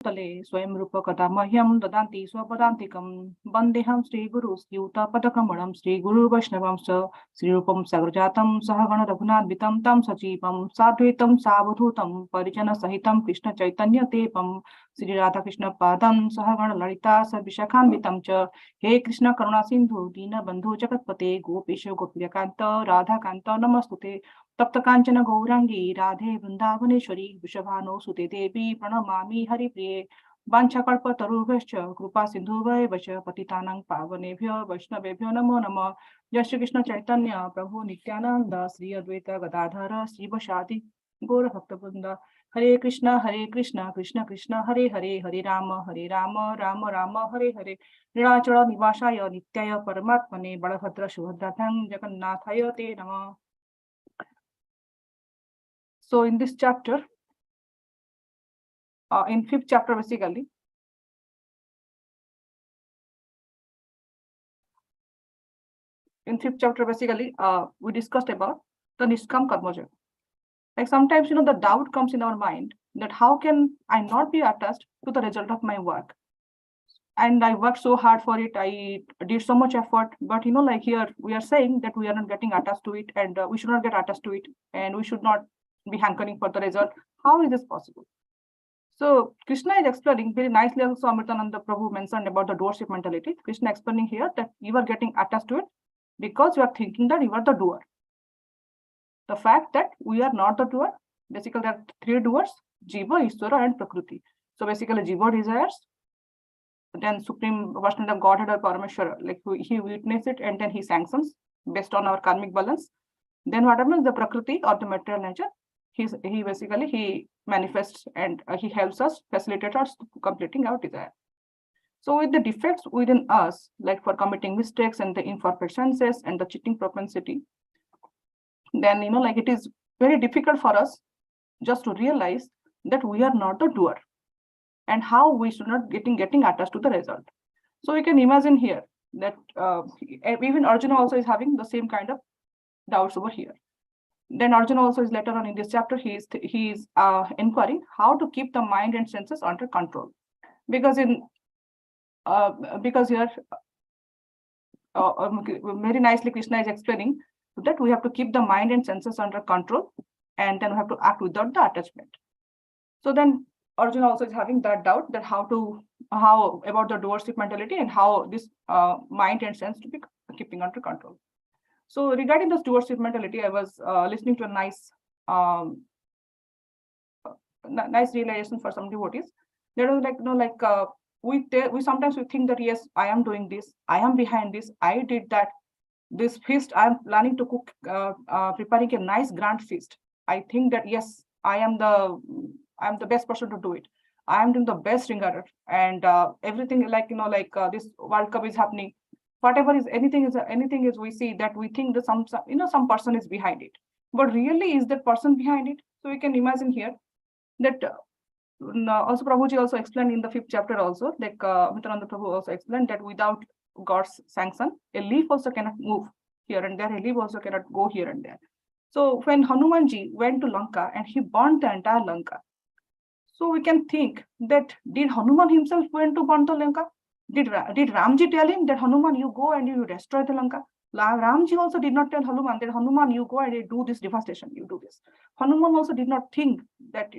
Bhattale, Swayam Rupa Kata Mahyam Dadanti Swapadantikam, Bandeham Sri Guru, Yuta Padakamaram, Sri Guru Vaishnavam Sri Rupam Sagrajatam, Sahagana Raghunath Vitam Tam Sachipam, Sadhuitam Savadhutam, Parijana Sahitam, Krishna Chaitanya Tepam, Sri Radha Krishna Padam, Sahagana Lalita, Sabishakhan Vitam Cha, He Krishna Karuna Sindhu, Dina Bandhu Jagatpate, Gopisha Gopiyakanta, Radha Kanta Namastute, तप्त कांचन गौरांगी राधे वृंदावनेश्वरी वृषभानो सुते देवी प्रणमामि हरिप्रिये वाञ्छाकल्पतरुभ्यश्च कृपा सिन्धुभ्यश्च पतितानां पावनेभ्यो वैष्णवेभ्यो नमो नमः। जय श्री कृष्ण चैतन्य प्रभु नित्यानंद श्री अद्वैत गदाधर श्रीवासादि गौर भक्तवृंद। हरे कृष्ण कृष्ण कृष्ण हरे हरे, हरे राम राम राम हरे हरे। नीलाचल निवासाय नित्याय परमात्मने बलभद्र सुभद्राभ्यां जगन्नाथाय ते नमः। So in this chapter, in fifth chapter basically, we discussed about the Niskam Karmaja. Like sometimes, the doubt comes in our mind that how can I not be attached to the result of my work? And I worked so hard for it, I did so much effort, but like here we are saying that we are not getting attached to it, and we should not get attached to it, and we should not be hankering for the result. How is this possible? So Krishna is explaining very nicely. Also, Amritananda Prabhu mentioned about the doership mentality. Krishna explaining here that you are getting attached to it because you are thinking that you are the doer. The fact that we are not the doer, basically there are three doers: Jiva, Ishvara, and Prakriti. So basically, Jiva desires, then Supreme Version of Godhead or Parameshwara, like he witnesses it and then he sanctions based on our karmic balance. Then what happens? The Prakriti or the material nature, he basically manifests and he helps us, facilitate us completing our desire. So with the defects within us, like for committing mistakes and the imperfect senses and the cheating propensity, then it is very difficult for us just to realize that we are not the doer and how we should not getting attached to the result. So we can imagine here that even Arjuna also is having the same kind of doubts over here. Then Arjuna also is later on in this chapter, he is inquiring how to keep the mind and senses under control, because here very nicely Krishna is explaining that we have to keep the mind and senses under control, and then we have to act without the attachment. So then Arjuna also is having that doubt that how about the doership mentality and how this mind and sense to be keeping under control. So regarding the stewardship mentality, I was listening to a nice realization for some devotees. They was like, we sometimes we think that yes, I am doing this, I am behind this, I did that. This feast I am planning to cook, preparing a nice grand feast. I think that yes, I am the best person to do it. I am doing the best ringarer, and everything this World Cup is happening. Whatever is anything is we see that we think that some person is behind it, but really is that person behind it? So we can imagine here that also Prabhuji also explained in the fifth chapter also, like Mitrananda Prabhu also explained that without God's sanction, a leaf also cannot move here and there, a leaf also cannot go here and there. So when Hanumanji went to Lanka and he burnt the entire Lanka, so we can think that did Hanuman himself went to burn the Lanka? Did Ramji tell him that Hanuman, you go and you destroy the Lanka? Ramji also did not tell Hanuman that Hanuman, you go and you do this devastation, you do this. Hanuman also did not think that,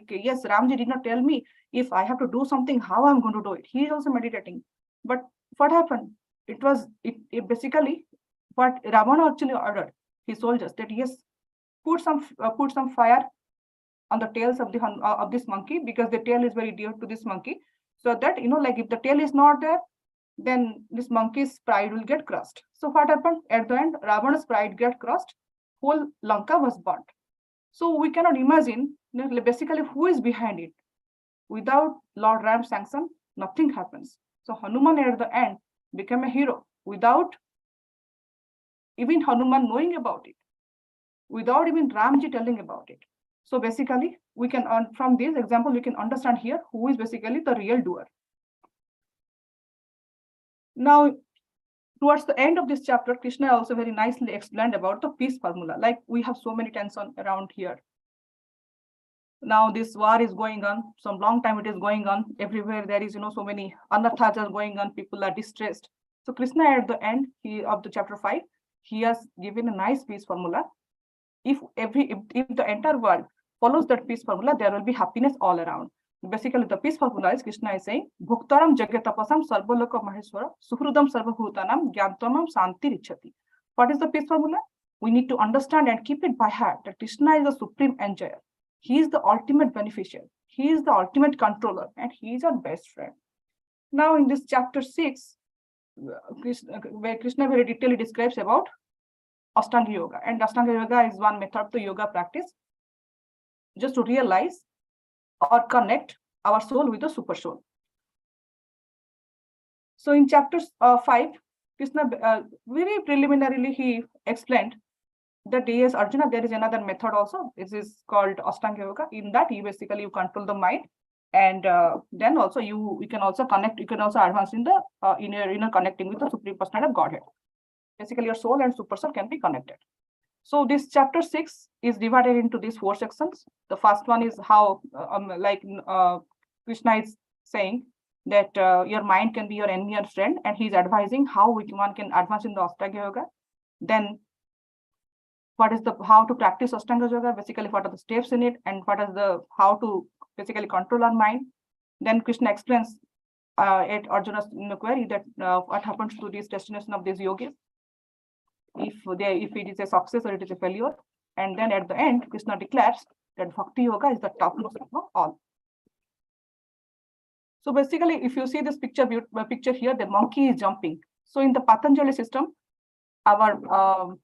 yes, Ramji did not tell me if I have to do something, how I'm going to do it. He is also meditating. But what happened? It was basically what Ravana actually ordered his soldiers that yes, put some fire on the tails of this monkey, because the tail is very dear to this monkey, so that if the tail is not there, then this monkey's pride will get crushed. So what happened at the end? Ravana's pride get crushed, whole Lanka was burnt. So we cannot imagine basically who is behind it. Without Lord Ram's sanction, nothing happens. So Hanuman at the end became a hero without even Hanuman knowing about it, without even Ramji telling about it. So basically, we can from this example, we can understand here who is basically the real doer. Now, towards the end of this chapter, Krishna also very nicely explained about the peace formula. Like we have so many tension around here. Now this war is going on, some long time it is going on. Everywhere there is, so many anarthas are going on, people are distressed. So Krishna at the end of the chapter 5, he has given a nice peace formula. If the entire world follows that peace formula, there will be happiness all around. Basically, the peace formula is Krishna is saying, Bhuktaram Jagatapasam Sarvaloka Maheshwara Suhrudam Sarvabhutanam Gyantamam Santi Richati. What is the peace formula? We need to understand and keep it by heart that Krishna is the supreme enjoyer. He is the ultimate beneficiary. He is the ultimate controller, and he is our best friend. Now, in this chapter 6, where Krishna very detailedly describes about Ashtanga Yoga. And Ashtanga Yoga is one method of the yoga practice just to realize or connect our soul with the super soul. So in chapter 5, Krishna very preliminarily he explained that yes, Arjuna, there is another method also. This is called Ashtanga Yoga. In that, you control the mind, and then also you can also connect. You can also advance in the inner connecting with the Supreme Personality of Godhead. Basically, your soul and super soul can be connected. So this chapter 6 is divided into these 4 sections. The first one is how, Krishna is saying that your mind can be your enemy or friend, and he's advising how one can advance in the Ashtanga Yoga. Then what is how to practice Ashtanga Yoga, basically what are the steps in it, and what is how to basically control our mind. Then Krishna explains at Arjuna's query that what happens to this destination of these yogis, if it is a success or it is a failure. And then at the end, Krishna declares that Bhakti Yoga is the topmost of all. So basically, if you see this picture here, the monkey is jumping. So in the Patanjali system, our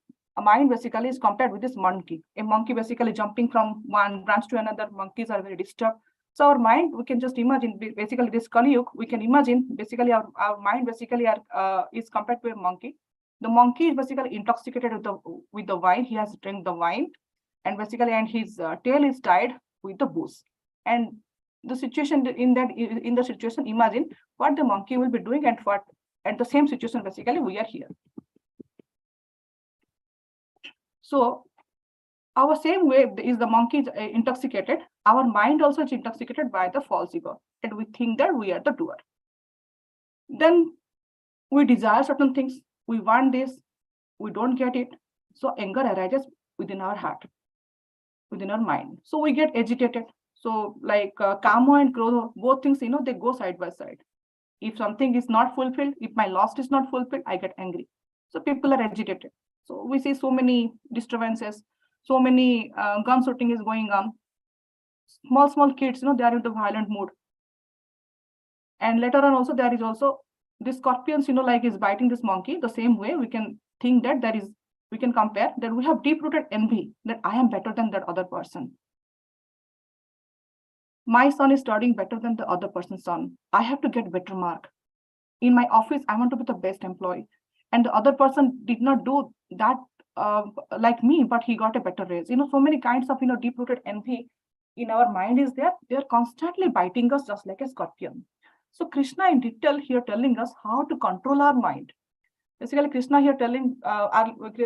mind basically is compared with this monkey. A monkey basically jumping from one branch to another. Monkeys are very disturbed. So our mind, we can just imagine, basically this Kali Yuga, we can imagine basically our mind basically is compared to a monkey. The monkey is basically intoxicated with the wine. He has drank the wine, and basically, and his tail is tied with the booze. And the situation in the situation, imagine what the monkey will be doing, and what at the same situation basically we are here. So our same way is the monkey is intoxicated. Our mind also is intoxicated by the false ego, and we think that we are the doer. Then we desire certain things. We want this, we don't get it. So anger arises within our heart, within our mind. So we get agitated. So like Kama and Krodha, both things, they go side by side. If something is not fulfilled, if my lust is not fulfilled, I get angry. So people are agitated. So we see so many disturbances, so many gun shooting is going on. Small kids, they are in the violent mood. And later on also, there is also the scorpions, like is biting this monkey. The same way we can think that we can compare that we have deep-rooted envy that I am better than that other person. My son is studying better than the other person's son. I have to get better mark. In my office, I want to be the best employee. And the other person did not do that like me, but he got a better raise. So many kinds of, deep-rooted envy in our mind is there. They're constantly biting us just like a scorpion. So Krishna in detail here telling us how to control our mind. Basically, Krishna here telling,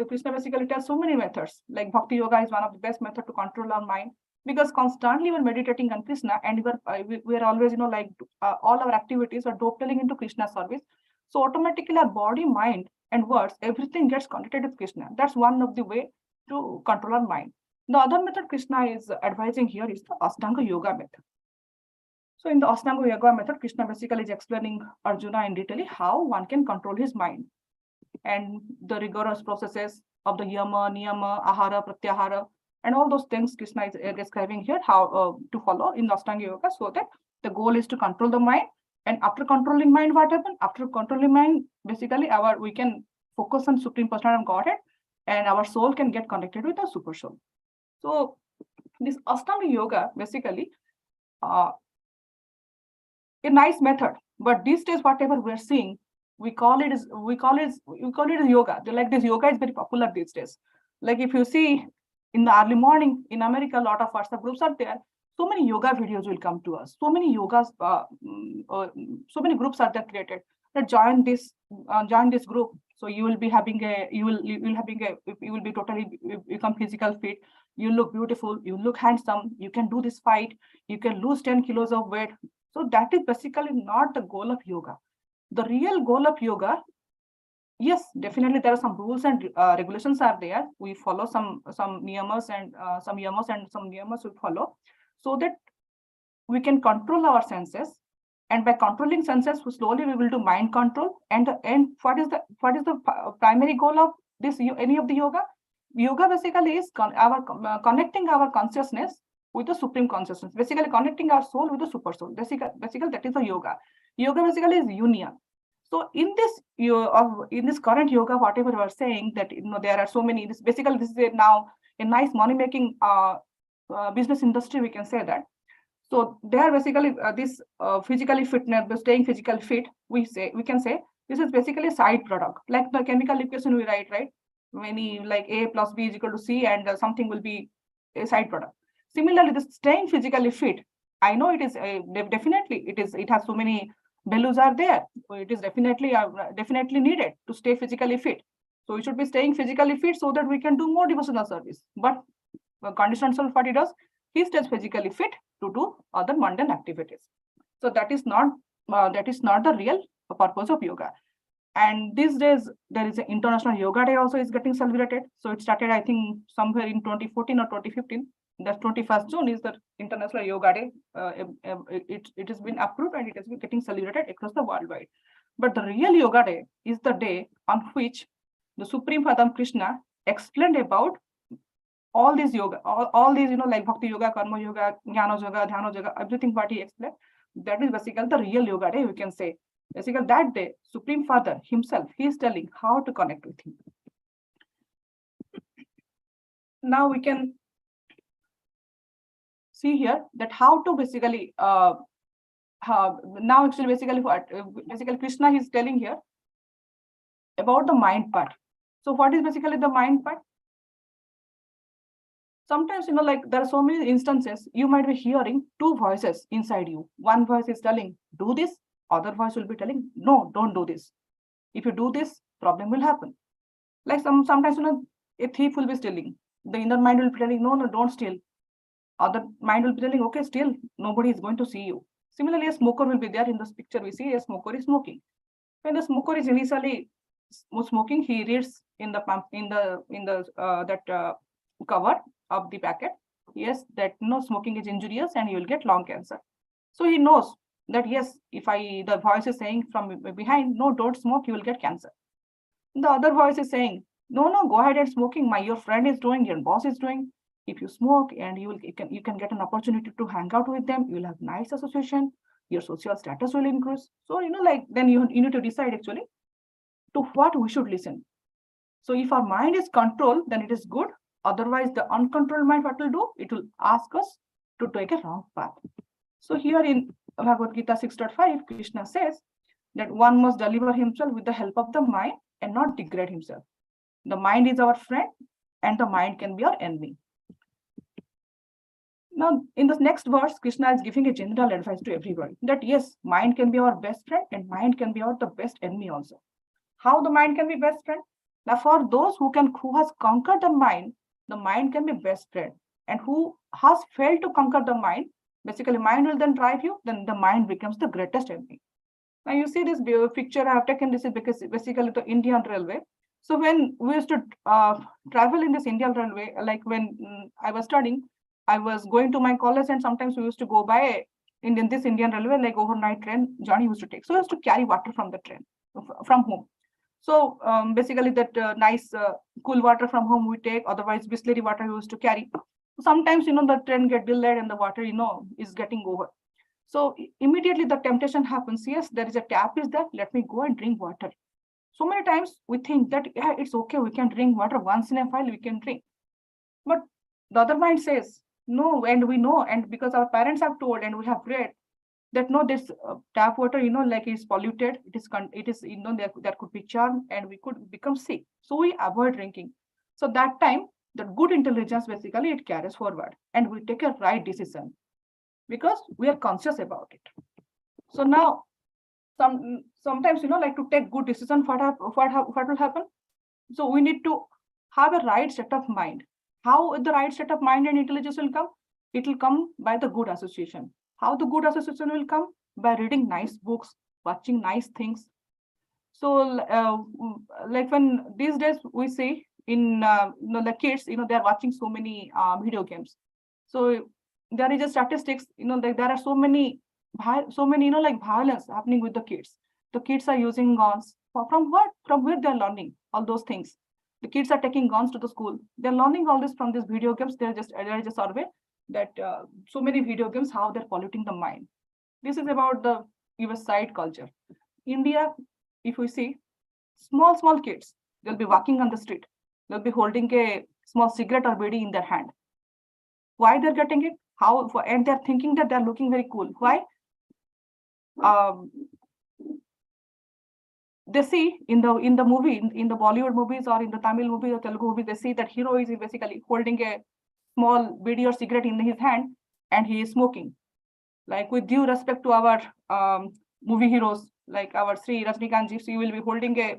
Krishna basically tells so many methods. Like Bhakti Yoga is one of the best methods to control our mind, because constantly we're meditating on Krishna, and we're always, all our activities are dovetailing into Krishna's service. So automatically our body, mind, and words, everything gets connected with Krishna. That's one of the way to control our mind. The other method Krishna is advising here is the Ashtanga Yoga method. So in the Ashtanga Yoga method, Krishna basically is explaining Arjuna in detail how one can control his mind, and the rigorous processes of the Yama, Niyama, Ahara, Pratyahara, and all those things Krishna is describing here, how to follow in the Ashtanga Yoga, so that the goal is to control the mind. And after controlling mind, what happens? After controlling mind, basically we can focus on Supreme Personality of Godhead, and our soul can get connected with the Super Soul. So this Ashtanga Yoga basically a nice method, but these days whatever we're seeing, we call it as yoga. Like this yoga is very popular these days. Like if you see in the early morning in America, a lot of WhatsApp groups are there. So many yoga videos will come to us. So many yogas, so many groups are there created. join this group. So you will be having you will be totally become physical fit. You look beautiful, you look handsome, you can do this fight, you can lose 10 kilos of weight. So that is basically not the goal of yoga. The real goal of yoga, yes, definitely there are some rules and regulations are there. We follow some niyamas and some niyamas we follow, so that we can control our senses, and by controlling senses, slowly we will do mind control. And what is the primary goal of this any of the yoga? Yoga basically is connecting our consciousness with the supreme consciousness, basically connecting our soul with the super soul. Basically that is the yoga. Yoga basically is union. So in this current yoga, whatever you are saying, that there are so many, this is now a nice money making business industry, we can say that. So they are basically this physically fitness, staying physically fit. We can say this is basically a side product, like the chemical equation we write, right? Many like A plus B is equal to C, and something will be a side product. Similarly, this staying physically fit, I know it is definitely it has so many values are there. So it is definitely needed to stay physically fit. So we should be staying physically fit so that we can do more devotional service. But conditional self, what he does, he stays physically fit to do other mundane activities. So that is not the real purpose of yoga. And these days there is an International Yoga Day also is getting celebrated. So it started, I think, somewhere in 2014 or 2015. The 21st June is the International Yoga Day. It has been approved and it has been getting celebrated across the worldwide. But the real Yoga Day is the day on which the Supreme Father Krishna explained about all these yoga, all these, like Bhakti Yoga, Karma Yoga, Jnana Yoga, Dhyana Yoga, everything what he explained, that is basically the real Yoga Day, we can say. Basically that day, Supreme Father himself, he is telling how to connect with him. Now we can see here that how to basically, now actually basically what, basically Krishna is telling here about the mind part. So what is basically the mind part? Sometimes, like there are so many instances, you might be hearing two voices inside you. One voice is telling, do this. Other voice will be telling, no, don't do this. If you do this, problem will happen. Like sometimes, a thief will be stealing. The inner mind will be telling, no, don't steal. Other mind will be telling, okay, steal. Nobody is going to see you. Similarly, a smoker will be there in this picture. We see a smoker is smoking. When the smoker is initially smoking, he reads in the pump cover of the packet, yes, that no, smoking is injurious and you will get lung cancer. So he knows that yes, if the voice is saying from behind, no, don't smoke, you will get cancer. The other voice is saying, no, go ahead and smoking. Your friend is doing, your boss is doing. If you smoke, and you can get an opportunity to hang out with them, you will have nice association, your social status will increase. So like then you need to decide actually to what we should listen. So if our mind is controlled, then it is good. Otherwise, the uncontrolled mind, what will do? It will ask us to take a wrong path. So here in Bhagavad Gita 6.5, Krishna says that one must deliver himself with the help of the mind and not degrade himself. The mind is our friend and the mind can be our enemy. Now, in the next verse, Krishna is giving a general advice to everybody that yes, mind can be our best friend and mind can be the best enemy also. How the mind can be best friend? Now, for those who has conquered the mind can be best friend. And who has failed to conquer the mind, basically mind will then drive you, then the mind becomes the greatest enemy. Now you see this picture I have taken, this is because basically the Indian Railway. So when we used to travel in this Indian Railway, like when I was studying, I was going to my college and sometimes we used to go by this Indian Railway, like overnight train journey used to take. So we used to carry water from the train, from home. So basically that nice cool water from home we take, otherwise Bisleri water we used to carry. Sometimes, the train get delayed and the water, is getting over. So immediately the temptation happens. Yes, there is a tap is there. Let me go and drink water. So many times we think that, yeah, it's okay. We can drink water once in a while. We can drink. But the other mind says, no, and we know, and because our parents have told and we have read that no, this tap water, like is polluted. It is, there could be germ and we could become sick. So we avoid drinking. So that time, the good intelligence, basically, it carries forward and we take a right decision because we are conscious about it. So now, sometimes, like to take good decision, what will happen? So we need to have a right set of mind. How the right set of mind and intelligence will come? It will come by the good association. How the good association will come? By reading nice books, watching nice things. So like when these days we see in the kids, they're watching so many video games. So there is a statistics, like there are so many like violence happening with the kids. The kids are using guns. From what? From where they're learning all those things? The kids are taking guns to the school. They're learning all this from these video games. There is a survey that so many video games, how they're polluting the mind. This is about the US side culture. India, if we see small kids, they'll be walking on the street. They'll be holding a small cigarette or bidi in their hand. Why they're getting it? How? And they're thinking that they're looking very cool. Why? They see in the movie, in the Bollywood movies or in the Tamil movie or Telugu movie, they see that hero is basically holding a small bidi or cigarette in his hand and he is smoking. Like, with due respect to our movie heroes, like our Sri Rajnikantji, he will be holding he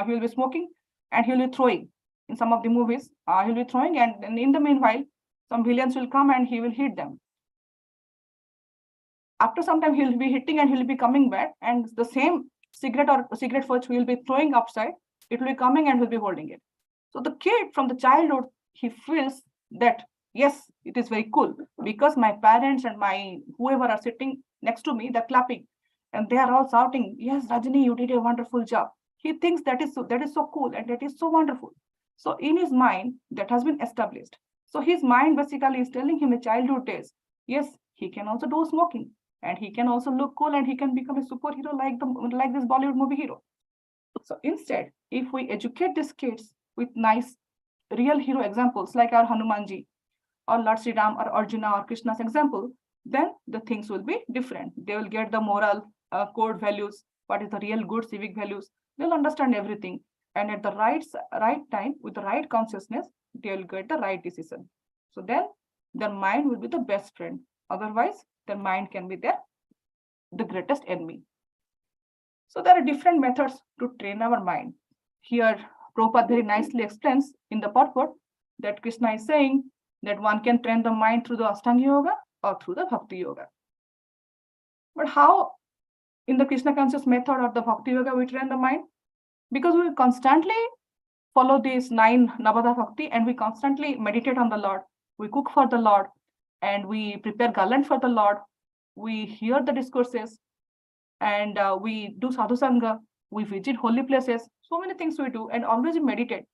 will be smoking and he will be throwing. In some of the movies, he will be throwing, and in the meanwhile, some villains will come and he will hit them. After some time, he will be hitting and he will be coming back, and the same cigarette or cigarette first will be throwing upside. It will be coming and will be holding it. So the kid from the childhood, he feels that yes, it is very cool because my parents and my whoever are sitting next to me, they're clapping and they are all shouting, yes, Rajini, you did a wonderful job. He thinks that is so cool and that is so wonderful. So in his mind, that has been established. So his mind basically is telling him in childhood days, yes, he can also do smoking and he can also look cool and he can become a superhero like this Bollywood movie hero. So instead, if we educate these kids with nice real hero examples like our Hanumanji or Lord Sri Ram or Arjuna or Krishna's example, then the things will be different. They will get the moral code values, what is the real good civic values. They'll understand everything. And at the right time, with the right consciousness, they will get the right decision. So then their mind will be the best friend. Otherwise, their mind can be the greatest enemy. So there are different methods to train our mind. Here, Prabhupada very nicely explains in the purport that Krishna is saying that one can train the mind through the Ashtanga Yoga or through the Bhakti Yoga. But how in the Krishna conscious method or the Bhakti Yoga we train the mind? Because we constantly follow these 9 Navada Bhakti and we constantly meditate on the Lord. We cook for the Lord and we prepare garland for the Lord. We hear the discourses and we do sadhu sangha. We visit holy places. So many things we do, and always meditate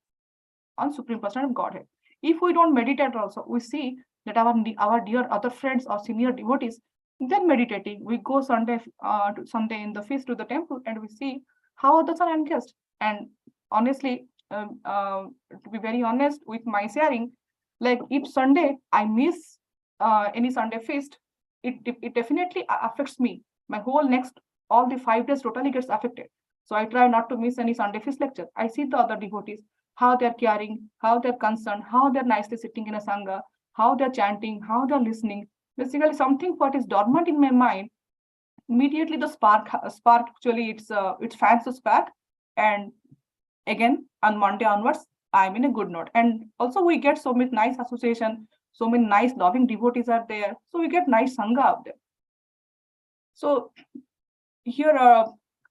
on Supreme Person of Godhead. If we don't meditate also, we see that our dear other friends or senior devotees, they're meditating. We go Sunday in the feast to the temple and we see how others are engaged. And honestly, to be very honest with my sharing, like if Sunday I miss any Sunday feast, it definitely affects me. My whole next, all the 5 days totally gets affected. So I try not to miss any Sunday feast lecture. I see the other devotees, how they're caring, how they're concerned, how they're nicely sitting in a sangha, how they're chanting, how they're listening. Basically, something what is dormant in my mind, immediately the spark actually it's fans to spark, and again on Monday onwards, I'm in a good note. And also we get so many nice association, so many nice loving devotees are there. So we get nice sangha out there. So here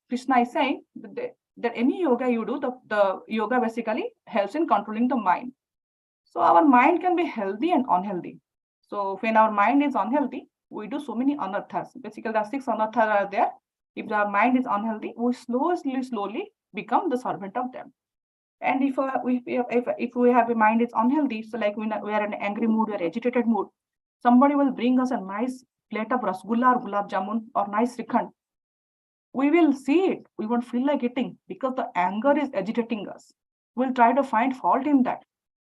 Krishna is saying that any yoga you do, the yoga basically helps in controlling the mind. So our mind can be healthy and unhealthy. So when our mind is unhealthy, we do so many anarthas. Basically, the 6 anarthas are there. If our mind is unhealthy, we slowly become the servant of them. And if we have a mind is unhealthy, so like we are in an angry mood, we are agitated mood, somebody will bring us a nice plate of rasgulla or gulab jamun or nice rikhand. We will see it. We won't feel like eating because the anger is agitating us. We'll try to find fault in that.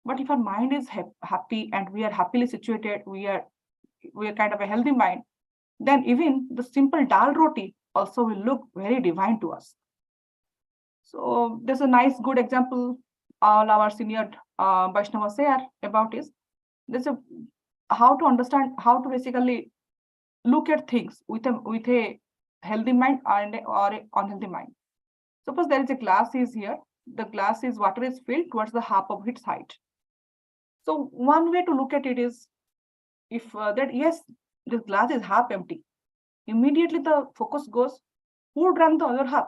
But if our mind is happy and we are happily situated, we are kind of a healthy mind, then even the simple dal roti also will look very divine to us. So there's a nice good example all our senior Vaishnavas share about is there's how to understand, how to basically look at things with a healthy mind or a unhealthy mind. Suppose there is a glass is here. The glass is water is filled towards the half of its height. So one way to look at it is, if that yes, this glass is half empty. Immediately the focus goes, who drank the other half?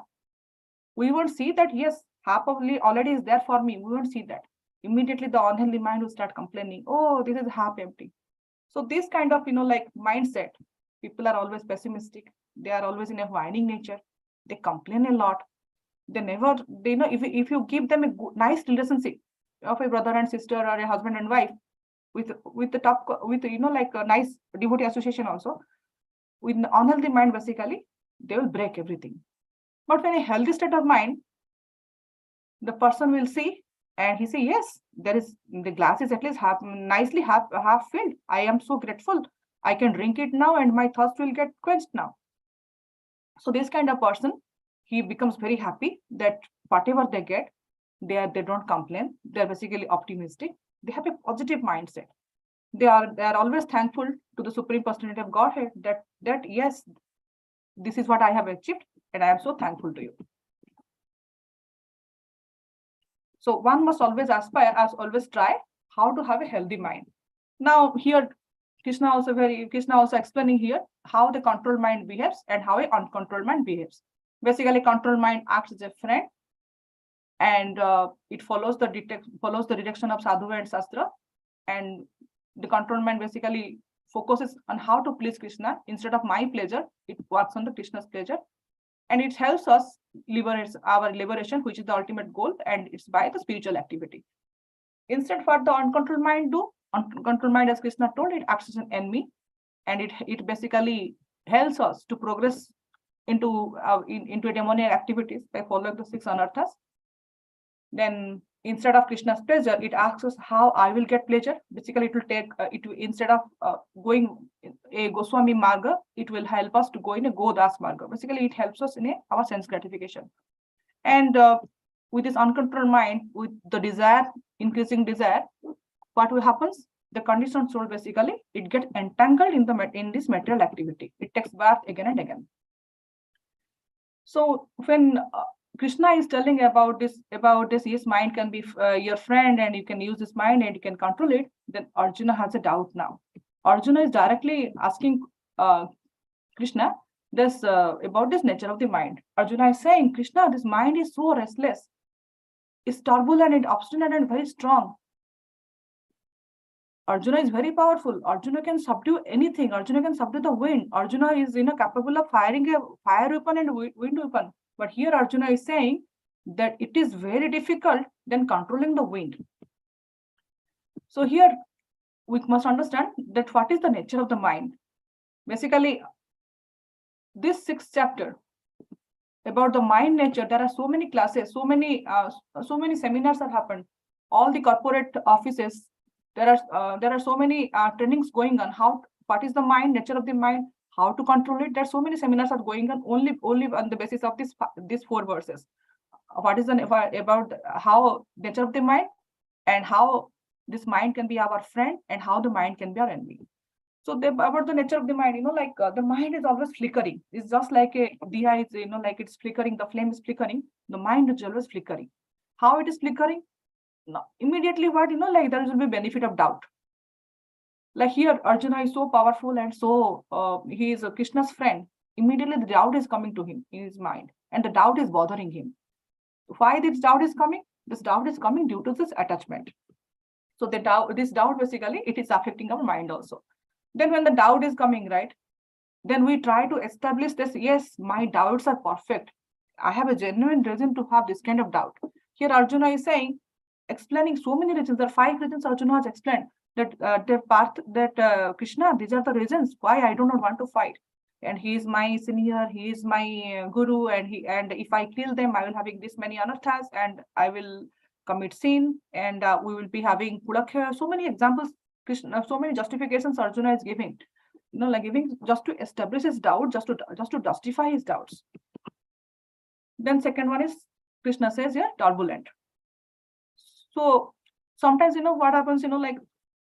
We won't see that yes, half of already is there for me. We won't see that. Immediately the unhealthy mind will start complaining, oh, this is half empty. So this kind of like mindset, people are always pessimistic. They are always in a whining nature. They complain a lot. They never, if you give them a good, nice relationship of a brother and sister or a husband and wife with the top with like a nice devotee association also, with an unhealthy mind, basically they will break everything. But when a healthy state of mind, the person will see and he say, yes, there is, the glass is at least nicely half filled. I am so grateful. I can drink it now and my thirst will get quenched now. So this kind of person, he becomes very happy that whatever they get, they don't complain. They're basically optimistic. They have a positive mindset. They are always thankful to the Supreme Personality of Godhead that yes, this is what I have achieved and I am so thankful to you. So one must always aspire, always try how to have a healthy mind. Now here, Krishna also explaining here how the controlled mind behaves and how a uncontrolled mind behaves. Basically, controlled mind acts as a friend, and it follows the direction of sadhu and shastra, and the controlled mind basically focuses on how to please Krishna instead of my pleasure. It works on the Krishna's pleasure, and it helps us liberate our liberation, which is the ultimate goal, and it's by the spiritual activity. Instead, what the uncontrolled mind do? Uncontrolled mind, as Krishna told, it acts as an enemy, and it basically helps us to progress into demoniac activities by following the 6 anarthas. Then instead of Krishna's pleasure, it asks us how I will get pleasure. Basically, it will take instead of going a Goswami Marga, it will help us to go in a Godas Marga. Basically, it helps us in our sense gratification. And with this uncontrolled mind, with the desire, increasing desire, what will happens? The conditioned soul, basically, it gets entangled in this material activity. It takes birth again and again. So when Krishna is telling about this, yes, mind can be your friend and you can use this mind and you can control it, then Arjuna has a doubt now. Arjuna is directly asking Krishna this about this nature of the mind. Arjuna is saying, Krishna, this mind is so restless. It's turbulent and obstinate and very strong. Arjuna is very powerful. Arjuna can subdue anything. Arjuna can subdue the wind. Arjuna is capable of firing a fire weapon and wind weapon. But here Arjuna is saying that it is very difficult than controlling the wind. So here we must understand that what is the nature of the mind. Basically, this 6th chapter about the mind nature, there are so many classes, so many seminars that happened. All the corporate offices, there are so many trainings going on. What is the mind, nature of the mind, how to control it. There are so many seminars are going on only on the basis of these 4 verses. What is about how nature of the mind and how this mind can be our friend and how the mind can be our enemy. So about the nature of the mind, the mind is always flickering. It's just like a diya is, like it's flickering, the flame is flickering. The mind is always flickering. How it is flickering? No, immediately what, there will be benefit of doubt. Like here, Arjuna is so powerful and so he is Krishna's friend. Immediately the doubt is coming to him in his mind and the doubt is bothering him. Why this doubt is coming? This doubt is coming due to this attachment. So this doubt basically, it is affecting our mind also. Then when the doubt is coming, right, then we try to establish this, yes, my doubts are perfect. I have a genuine reason to have this kind of doubt. Here Arjuna is saying, explaining so many reasons. There are 5 reasons Arjuna has explained that Krishna, these are the reasons why I do not want to fight. And he is my senior, he is my guru, and if I kill them, I will having this many anarthas and I will commit sin, and we will be having Pudakya. So many examples, Krishna, so many justifications Arjuna is giving. Like giving just to establish his doubt, just to justify his doubts. Then second one is, Krishna says here, turbulent. So sometimes, what happens, like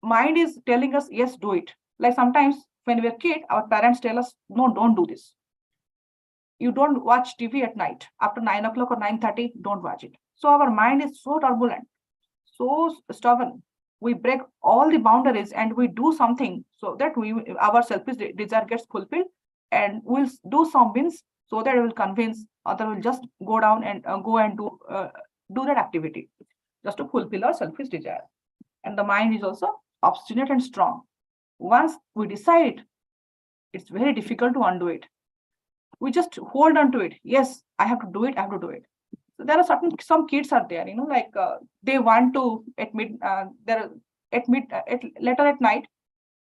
mind is telling us, yes, do it. Like sometimes when we're kid, our parents tell us, no, don't do this. you don't watch TV at night after 9 o'clock or 9:30. Don't watch it. So our mind is so turbulent, so stubborn. We break all the boundaries and we do something so that our selfish desire gets fulfilled, and we'll do some means so that it will convince other will just go down and do that activity just to fulfill our selfish desire. And the mind is also obstinate and strong. Once we decide, it's very difficult to undo it. We just hold on to it. Yes, I have to do it. I have to do it. So there are some kids are there, they want to later at night,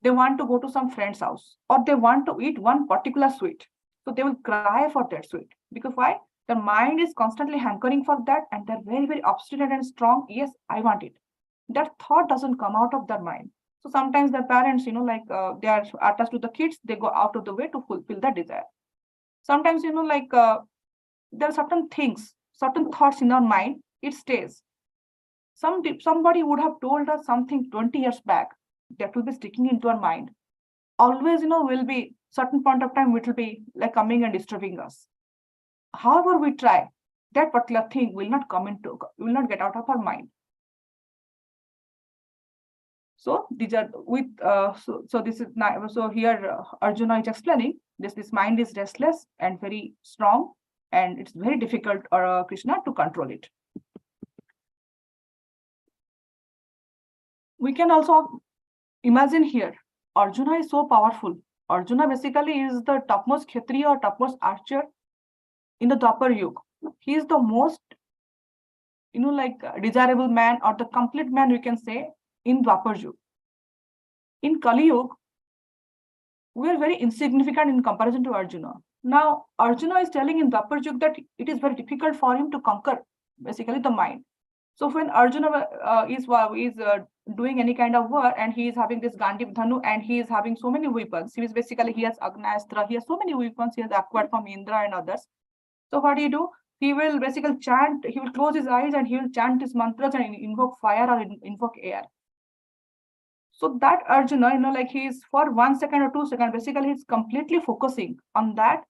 they want to go to some friend's house, or they want to eat one particular sweet. So they will cry for that sweet. Because why? Their mind is constantly hankering for that, and they're very, very obstinate and strong. Yes, I want it. That thought doesn't come out of their mind. So sometimes their parents, they are attached to the kids, they go out of the way to fulfill that desire. Sometimes, there are certain things, certain thoughts in our mind, it stays. Somebody would have told us something 20 years back that will be sticking into our mind. Always, will be certain point of time, it will be like coming and disturbing us. However we try, that particular thing will not get out of our mind. So these are this is now. So here Arjuna is explaining this mind is restless and very strong, and it's very difficult for Krishna to control it. We can also imagine here Arjuna is so powerful. Arjuna basically is the topmost Kshatriya or topmost archer in the Dwapar Yuga. He is the most desirable man, or the complete man, we can say, in Dwapar Yuga. In Kali Yuga, we are very insignificant in comparison to Arjuna. Now, Arjuna is telling in Dwapar Yuga that it is very difficult for him to conquer basically the mind. So when Arjuna is doing any kind of war, and he is having this Gandiv Dhanu, and he is having so many weapons. He has Agnastra, he has so many weapons he has acquired from Indra and others. So what do? He will basically chant, he will close his eyes and he will chant his mantras and invoke fire or invoke air. So that Arjuna, he is for 1 second or 2 seconds, basically he's completely focusing on that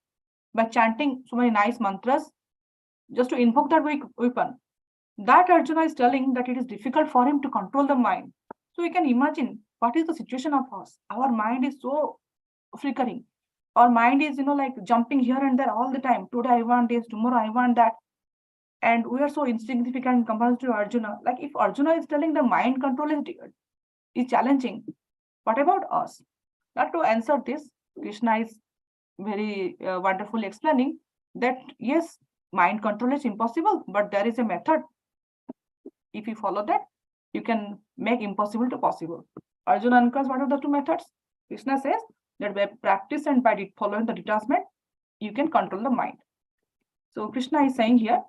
by chanting so many nice mantras just to invoke that weapon. That Arjuna is telling that it is difficult for him to control the mind. So we can imagine what is the situation of us. Our mind is so flickering. Our mind is, jumping here and there all the time. Today I want this, tomorrow I want that. And we are so insignificant in comparison to Arjuna. Like if Arjuna is telling the mind control is challenging, what about us? Now to answer this, Krishna is very wonderfully explaining that yes, mind control is impossible, but there is a method. If you follow that, you can make impossible to possible. Arjuna inquiries, what are the two methods? Krishna says that by practice and by following the detachment, you can control the mind. So Krishna is saying here,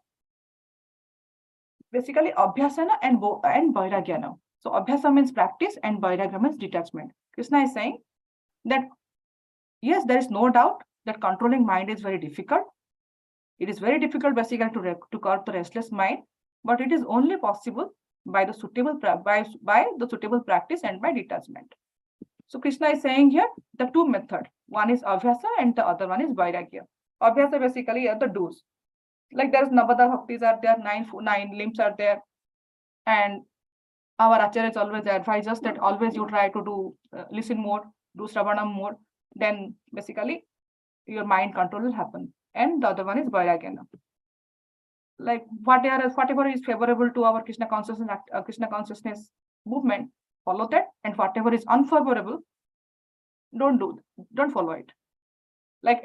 basically Abhyasana and Vairagyana. So Abhyasa means practice and Vairagya means detachment. Krishna is saying that yes, there is no doubt that controlling mind is very difficult. It is very difficult basically to curb the restless mind, but it is only possible by the suitable practice and by detachment. So Krishna is saying here the two methods. One is Abhyasa and the other one is Vairagya. Abhyasa basically are the do's. Like there is Navada Bhaktis are there, nine limbs are there, and our Acharyas always advise us that always you try to do listen more, do Shravanam more, then basically your mind control will happen. And the other one is Vairagyana. Like whatever is favorable to our Krishna consciousness movement, follow that, and whatever is unfavorable, don't follow it. Like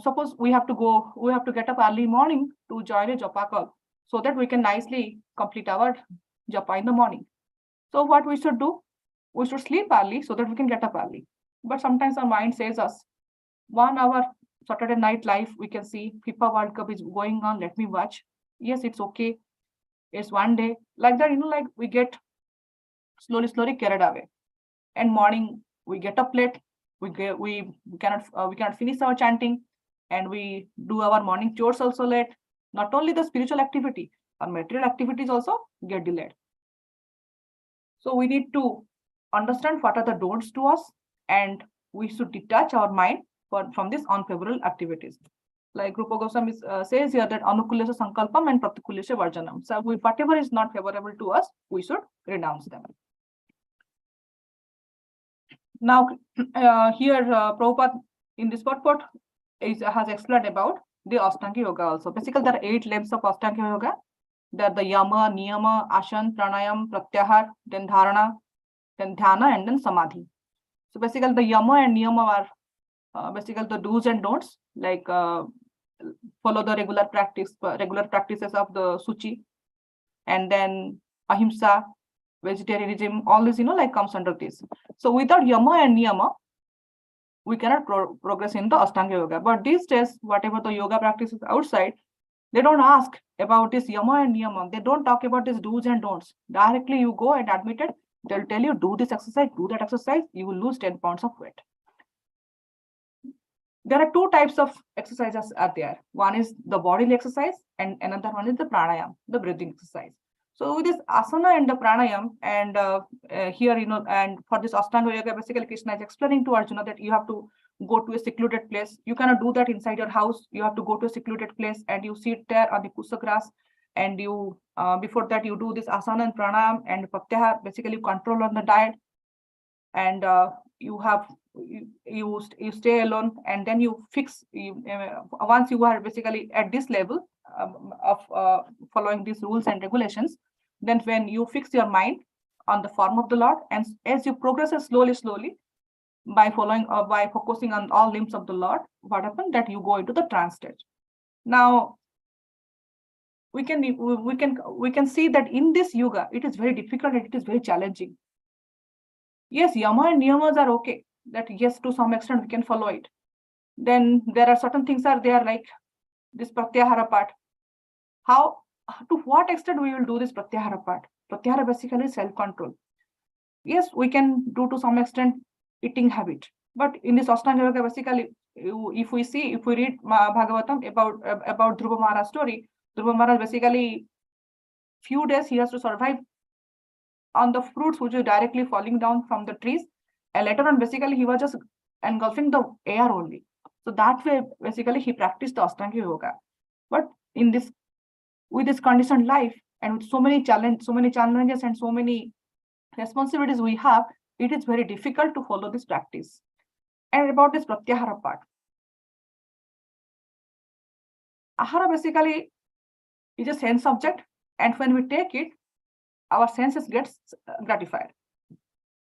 suppose we have to get up early morning to join a japa call so that we can nicely complete our japa in the morning. So what we should do? We should sleep early so that we can get up early. But sometimes our mind says us, 1 hour Saturday night live, we can see FIFA World Cup is going on, let me watch. Yes, it's okay. It's one day. Like that, like we get slowly carried away. And morning we get up late. We cannot finish our chanting, and we do our morning chores also late. Not only the spiritual activity, our material activities also get delayed. So we need to understand what are the don'ts to us, and we should detach our mind from these unfavorable activities. like Rupa Goswami says here that anukulesha sankalpam and pratikulesha varjanam. So whatever is not favorable to us, we should renounce them. Now, here Prabhupada in this purport has explained about the Ashtanga Yoga also. Basically, there are 8 limbs of Ashtanga Yoga. There are the Yama, Niyama, Ashan, Pranayam, Pratyahar, then Dharana, then Dhyana, and then Samadhi. So basically, the Yama and Niyama are basically the do's and don'ts, like follow the regular practices of the Suchi, and then Ahimsa, vegetarianism, all this, like comes under this. So without Yama and Niyama, we cannot progress in the Ashtanga Yoga. But these days, whatever the yoga practices outside, they don't ask about this Yama and Niyama. They don't talk about these do's and don'ts. Directly you go and admit it. They'll tell you, do this exercise, do that exercise, you will lose 10 pounds of weight. There are 2 types of exercises out there. One is the bodily exercise and another one is the pranayam, the breathing exercise. So with this asana and the pranayam, and here, and for this Ashtanga Yoga, basically Krishna is explaining to Arjuna that you have to go to a secluded place. You cannot do that inside your house. You have to go to a secluded place and you sit there on the kusa grass, and you before that you do this asana and pranayam and pratyahar. Basically, you control on the diet, and you stay alone, and then you fix. Once you are basically at this level of following these rules and regulations, then when you fix your mind on the form of the Lord, and as you progress slowly by following or by focusing on all limbs of the Lord, what happens that you go into the trance stage. Now we can see that in this yoga it is very difficult and it is very challenging. Yes, yama and niyamas are okay, that yes, to some extent we can follow it. Then there are certain things are there, like this pratyahara part. How, to what extent we will do this pratyahara part? Pratyahara basically self-control. Yes, we can do to some extent eating habit, but in this Ashtanga Yoga, basically, if we read Bhagavatam about Dhruva Maharaj story, Dhruva Maharaj basically few days he has to survive on the fruits which are directly falling down from the trees, and later on basically he was just engulfing the air only. So that way basically he practiced the Ashtanga Yoga. But in this, with this conditioned life and with so many challenges and so many responsibilities we have, it is very difficult to follow this practice. And about this pratyahara part, ahara basically is a sense object, and when we take it, our senses gets gratified.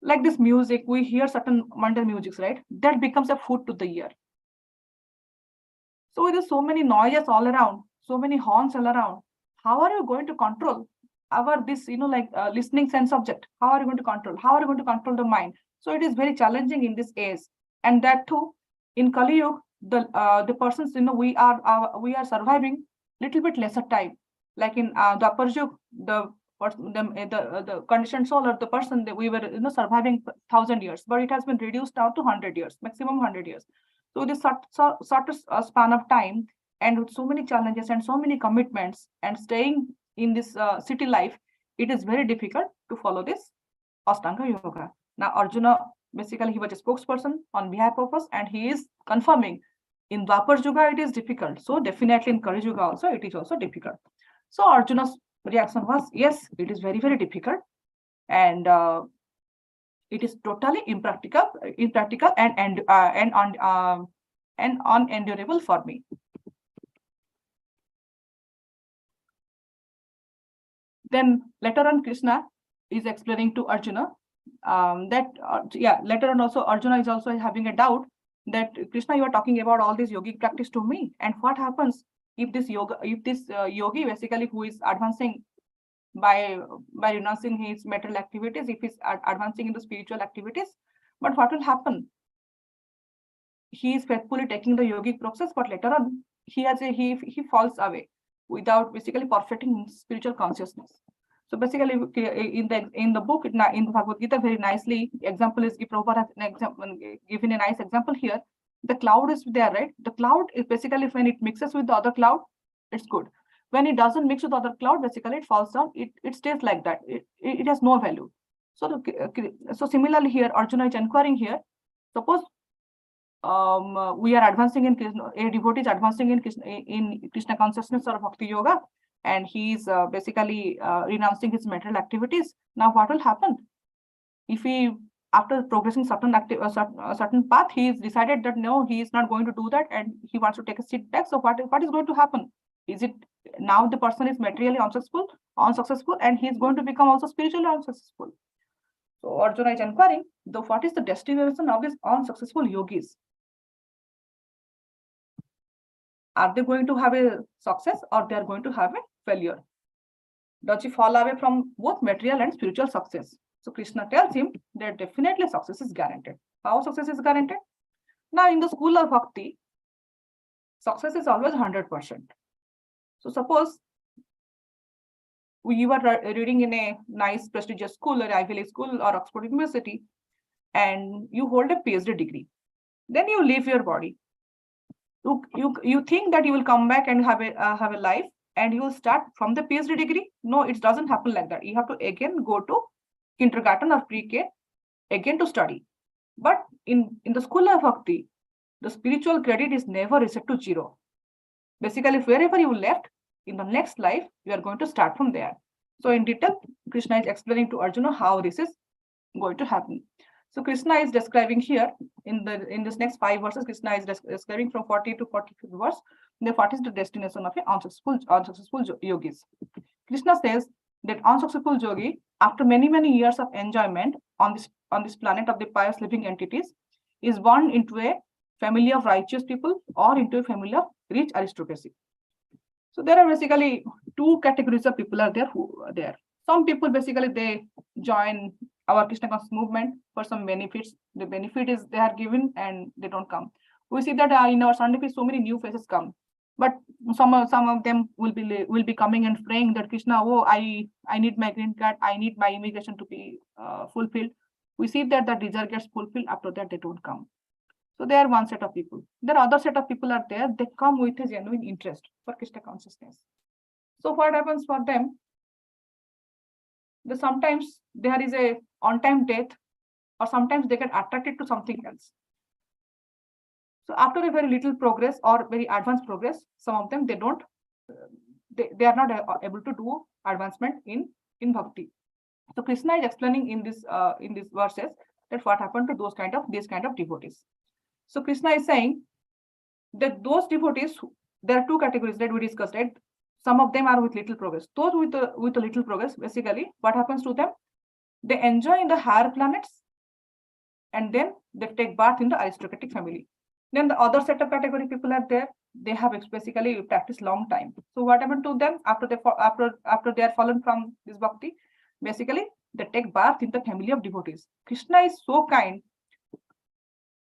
Like this music, we hear certain mundane music, right? That becomes a food to the ear. So with so many noises all around, so many horns all around, how are you going to control our this, listening sense object? How are you going to control? How are you going to control the mind? So it is very challenging in this age, and that too, in Kali Yuga, the persons, we are surviving little bit lesser time. Like in the Upper Yuga, the conditioned soul or the person that we were surviving 1,000 years, but it has been reduced down to 100 years, maximum 100 years. So this sort of span of time, and with so many challenges and so many commitments, and staying in this city life, it is very difficult to follow this Ashtanga Yoga. Now Arjuna, basically he was a spokesperson on behalf of us, and he is confirming in Dwapar Yuga it is difficult. So definitely in Kali Yuga also it is also difficult. So Arjuna's reaction was, yes, it is very, very difficult, and it is totally impractical and unendurable for me. Then later on, Krishna is explaining to Arjuna that later on also Arjuna is also having a doubt that Krishna, you are talking about all this yogic practice to me, and what happens if this yogi basically who is advancing by renouncing his material activities, if he's advancing in the spiritual activities, but what will happen? He is faithfully taking the yogic process, but later on he falls away without basically perfecting spiritual consciousness. So basically, in the book, in the Bhagavad Gita, very nicely example is Prabhupada has an example, given a nice example here. The cloud is there, right? The cloud is basically when it mixes with the other cloud, it's good. When it doesn't mix with the other cloud, basically it falls down. It stays like that. It has no value. So similarly here, Arjuna is inquiring here. Suppose we are advancing in Krishna, a devotee is advancing in Krishna consciousness or bhakti yoga, and he is basically renouncing his material activities. Now, what will happen if he, after progressing certain path, he is decided that no, he is not going to do that, and he wants to take a seat back? So what is going to happen? Is it now the person is materially unsuccessful, and he is going to become also spiritually unsuccessful? So Arjuna is inquiring, though, what is the destination of these unsuccessful yogis? Are they going to have a success, or they are going to have a failure? Does he fall away from both material and spiritual success? So Krishna tells him that definitely success is guaranteed. How success is guaranteed? Now, in the school of bhakti, success is always 100%. So suppose you are reading in a nice prestigious school, or Ivy League school, or Oxford University, and you hold a PhD degree. Then you leave your body. You think that you will come back and have a life, and you will start from the PhD degree. No, it doesn't happen like that. You have to again go to kindergarten or pre-K again to study. But in the school of bhakti, the spiritual credit is never reset to zero. Basically, wherever you left, in the next life, you are going to start from there. So in detail, Krishna is explaining to Arjuna how this is going to happen. So Krishna is describing here in this next 5 verses. Krishna is describing from 40 to 45 verse. What is the destination of an unsuccessful yogis? Krishna says that unsuccessful yogi, after many years of enjoyment on this planet of the pious living entities, is born into a family of righteous people or into a family of rich aristocracy. So there are basically 2 categories of people are there who are there. Some people basically they join our Krishna conscious movement for some benefits. The benefit is they are given and they don't come. We see that in our Sunday feast, so many new faces come, but some of them will be coming and praying that Krishna, oh, I need my green card, I need my immigration to be fulfilled. We see that the desire gets fulfilled. After that, they don't come. So they are one set of people. There are other set of people are there. They come with a genuine interest for Krishna consciousness. So what happens for them? Sometimes there is a on-time death, or sometimes they get attracted to something else. So after a very little progress or very advanced progress, some of them they are not able to do advancement in bhakti. So Krishna is explaining in these verses that what happened to these kind of devotees. So Krishna is saying that those devotees, there are 2 categories that we discussed, right? Some of them are with little progress. Those with a little progress, basically, what happens to them? They enjoy in the higher planets, and then they take birth in the aristocratic family. Then the other set of category people are there. They have basically practiced long time. So what happened to them after they are fallen from this bhakti? Basically, they take birth in the family of devotees. Krishna is so kind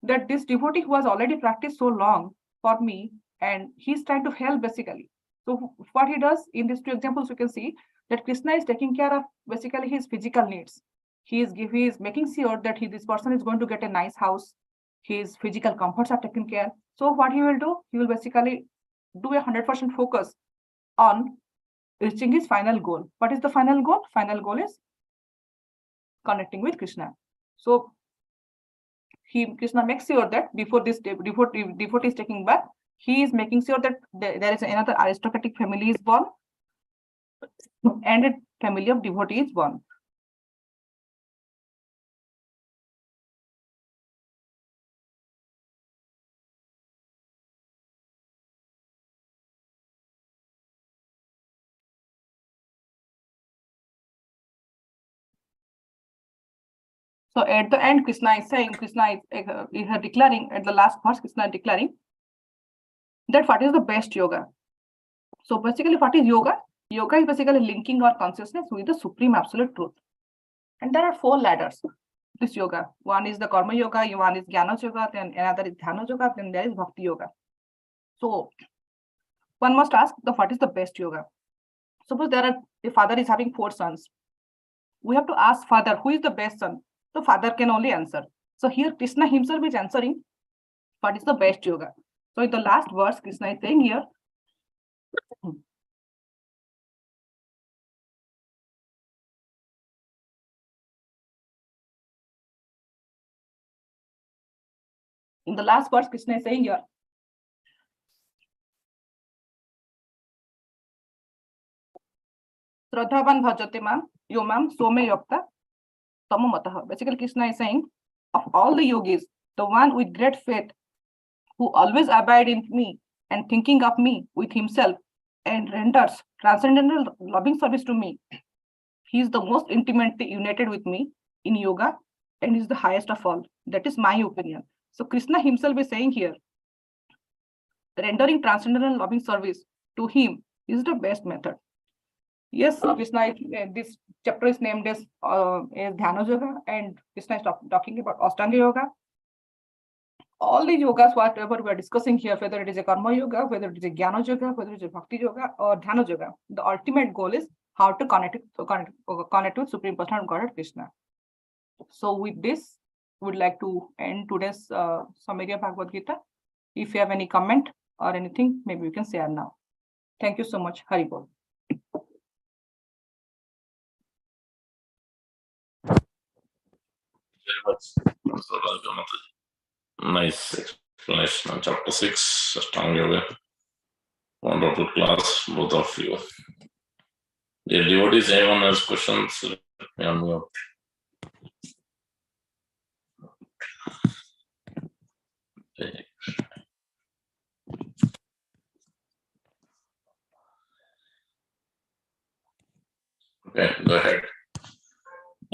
that this devotee who has already practiced so long for me, and he's trying to help basically. So what he does in these 2 examples, you can see that Krishna is taking care of basically his physical needs. He is making sure that this person is going to get a nice house. His physical comforts are taken care. So what he will do? He will basically do a 100% focus on reaching his final goal. What is the final goal? Final goal is connecting with Krishna. So Krishna makes sure that before this devotee is taking birth, he is making sure that there is another aristocratic family is born and a family of devotees is born. So at the end, Krishna is declaring, at the last verse, Krishna is declaring that what is the best yoga. So basically, what is yoga? Yoga is basically linking our consciousness with the supreme absolute truth. And there are 4 ladders. This yoga. One is the karma yoga, one is jnana yoga, then another is dhyana yoga, then there is bhakti yoga. So one must ask what is the best yoga? Suppose the father is having 4 sons. We have to ask father, who is the best son? So father can only answer. So here Krishna himself is answering what is the best yoga. So in the last verse, Krishna is saying here, In the last verse, Krishna is saying here, Shraddhavan bhajate mam, yomam some yokta tamamatah. Basically, Krishna is saying, of all the yogis, the one with great faith, who always abide in me and thinking of me with himself and renders transcendental loving service to me, he is the most intimately united with me in yoga and is the highest of all. That is my opinion. So Krishna himself is saying here, rendering transcendental loving service to him is the best method. Yes, Krishna, this chapter is named as Dhyana Yoga, and Krishna is talking about Ashtanga Yoga. All the yogas, whatever we are discussing here, whether it is a Karma Yoga, whether it is a Jnana Yoga, whether it is a Bhakti Yoga or Dhyana Yoga, the ultimate goal is how to connect with Supreme Personality Godhead Krishna. So with this, we would like to end today's summary of Bhagavad Gita. If you have any comment or anything, maybe we can share now. Thank you so much. Hari Bol. Nice explanation on chapter 6, Ashtanga Yoga. Wonderful class, both of you. Dear devotees, anyone has questions? Let me unmute. Okay, go ahead.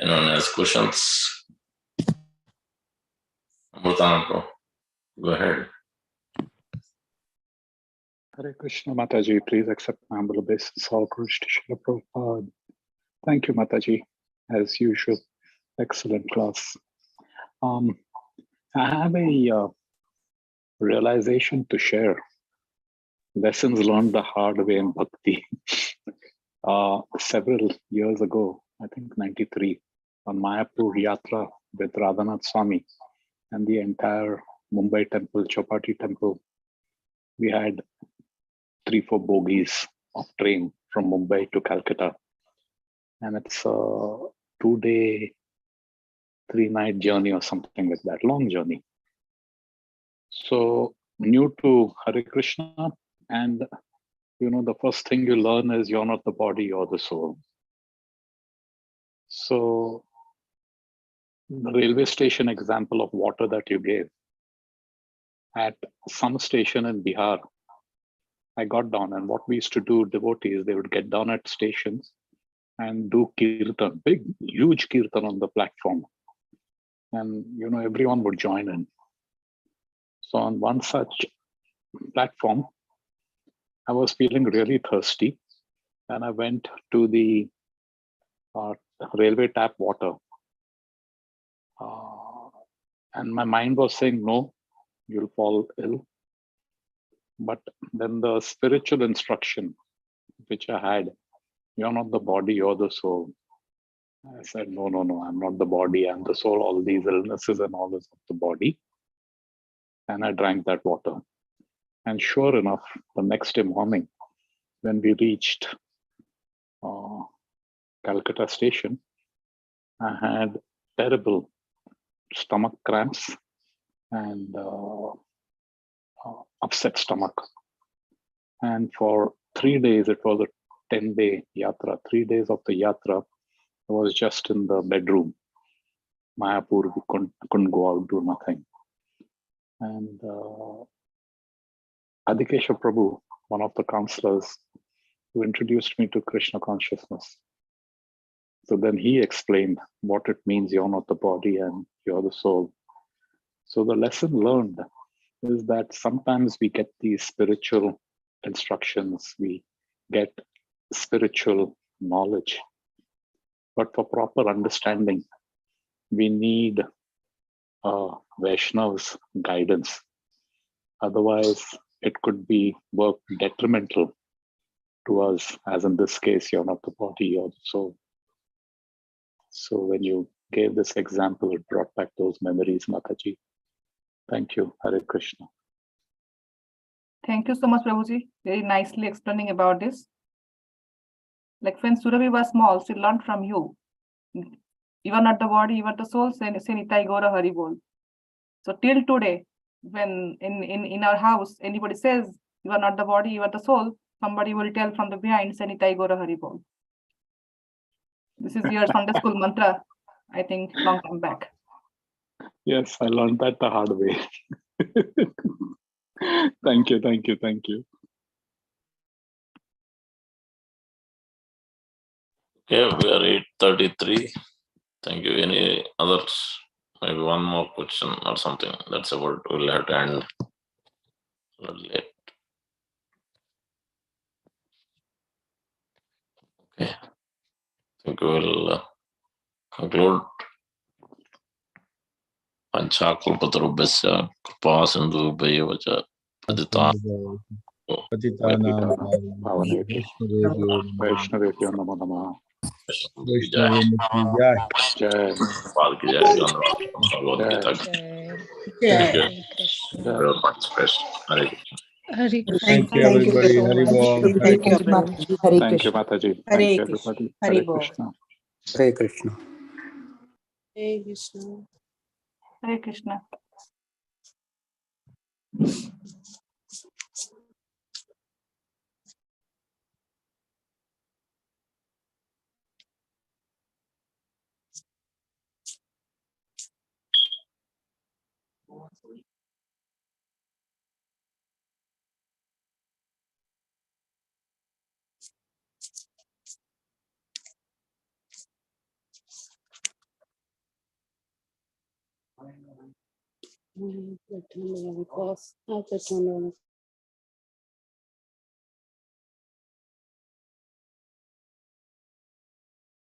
Anyone has questions? Amrutananko, go ahead. Hare Krishna, Mataji. Please accept my humble obeisance. All Guru Srila Prabhupada. Thank you, Mataji. As usual, excellent class. I have a realization to share. Lessons learned the hard way in Bhakti. Several years ago, I think 93, on Mayapur Yatra with Radhanath Swami and the entire Mumbai temple, Chowpatty temple, we had 3-4 bogies of train from Mumbai to Calcutta. And it's a 2-day, 3-night journey or something like that, long journey. So new to Hare Krishna, and the first thing you learn is you're not the body, you're the soul. So the railway station example of water that you gave, at some station in Bihar, I got down, and what we used to do, devotees, they would get down at stations and do kirtan, big, huge kirtan on the platform. And, everyone would join in. So on one such platform, I was feeling really thirsty, and I went to the railway tap water. And my mind was saying, no, you'll fall ill. But then the spiritual instruction, which I had, you're not the body, you're the soul. I said, no, I'm not the body, I'm the soul. All these illnesses and all is of the body. And I drank that water. And sure enough, the next day morning, when we reached Calcutta station, I had terrible stomach cramps and upset stomach. And for 3 days, it was a 10-day yatra. 3 days of the yatra, I was just in the bedroom. Mayapur, we couldn't go out, do nothing. And Adhikesha Prabhu, one of the counselors, who introduced me to Krishna consciousness. So then he explained what it means, you're not the body and you're the soul. So the lesson learned is that sometimes we get these spiritual instructions, we get spiritual knowledge, but for proper understanding, we need Vaishnav's guidance. Otherwise, it could be work detrimental to us, as in this case, you're not the body, you're the soul. So when you gave this example, it brought back those memories, Mataji. Thank you, Hare Krishna. Thank you so much, Prabhuji. Very nicely explaining about this. Like when Surabhi was small, she learned from you. You are not the body, you are the soul. Say Nitai Gora Hari Bol. So till today, when in our house, anybody says, you are not the body, you are the soul, somebody will tell from the behind, Sanitai Gora Haribol. This is your Sunday school mantra, I think, long time back. Yes, I learned that the hard way. Thank you, thank you, thank you. Okay, we are 8:33. Thank you. Any others? Maybe one more question or something. That's about. We'll have to end a little late. Okay. I think we'll conclude. Panchakalpatarubhasya kripa sindhu bhayavacha padita पतितानां Bhavanebhyo, वैष्णवेभ्यो Vaishnavebhyo Namo Namaha. वैष्णवेभ्यो जय Jai, Palki Jai, Bhagavad Gita. Thank you Jai. for your participation. Hare Krishna. Hare Krishna. Thank you Thank you everybody. so Hari much. Bol. Hare Thank you, Krishna. Mataji. Hare Thank you, Krishna. Mataji. Hare Thank you, Krishna. everybody. Hare Hare Bol. Krishna. Hare Krishna. Hare Krishna. Hare Krishna. Because I just want to